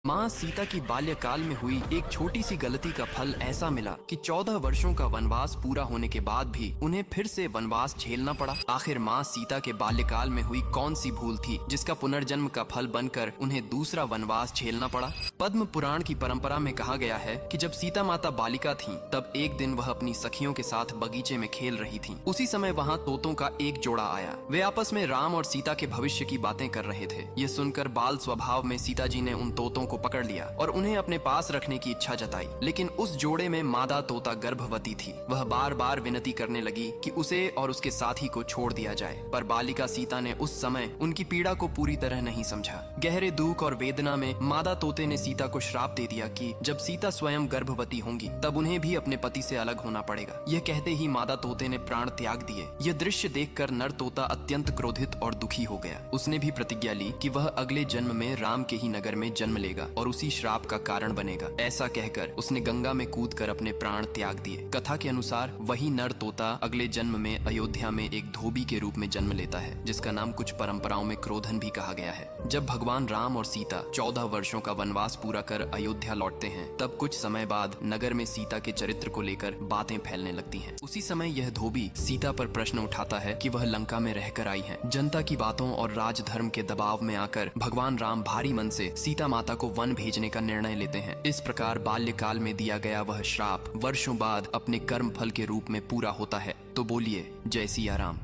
माँ सीता की बाल्यकाल में हुई एक छोटी सी गलती का फल ऐसा मिला कि 14 वर्षों का वनवास पूरा होने के बाद भी उन्हें फिर से वनवास झेलना पड़ा। आखिर माँ सीता के बाल्यकाल में हुई कौन सी भूल थी जिसका पुनर्जन्म का फल बनकर उन्हें दूसरा वनवास झेलना पड़ा। पद्म पुराण की परंपरा में कहा गया है कि जब सीता माता बालिका थीं, तब एक दिन वह अपनी सखियों के साथ बगीचे में खेल रही थीं। उसी समय वहाँ तोतों का एक जोड़ा आया। वे आपस में राम और सीता के भविष्य की बातें कर रहे थे। ये सुनकर बाल स्वभाव में सीता जी ने उन तोतों को पकड़ लिया और उन्हें अपने पास रखने की इच्छा जताई। लेकिन उस जोड़े में मादा तोता गर्भवती थी। वह बार बार विनती करने लगी कि उसे और उसके साथी को छोड़ दिया जाए, पर बालिका सीता ने उस समय उनकी पीड़ा को पूरी तरह नहीं समझा। गहरे दुख और वेदना में मादा तोते ने सीता को श्राप दे दिया कि जब सीता स्वयं गर्भवती होंगी तब उन्हें भी अपने पति से अलग होना पड़ेगा। यह कहते ही मादा तोते ने प्राण त्याग दिए। यह दृश्य देखकर नर तोता अत्यंत क्रोधित और दुखी हो गया। उसने भी प्रतिज्ञा ली कि वह अगले जन्म में राम के ही नगर में जन्म लेगा और उसी श्राप का कारण बनेगा। ऐसा कहकर उसने गंगा में कूदकर अपने प्राण त्याग दिए। कथा के अनुसार वही नर तोता अगले जन्म में अयोध्या में एक धोबी के रूप में जन्म लेता है, जिसका नाम कुछ परंपराओं में क्रोधन भी कहा गया है। जब भगवान राम और सीता 14 वर्षों का वनवास पूरा कर अयोध्या लौटते हैं, तब कुछ समय बाद नगर में सीता के चरित्र को लेकर बातें फैलने लगती हैं। उसी समय यह धोबी सीता पर प्रश्न उठाता है कि वह लंका में रहकर आई है। जनता की बातों और राजधर्म के दबाव में आकर भगवान राम भारी मन से सीता माता को वन भेजने का निर्णय लेते हैं। इस प्रकार बाल्यकाल में दिया गया वह श्राप वर्षों बाद अपने कर्म फल के रूप में पूरा होता है। तो बोलिए जय सिया राम।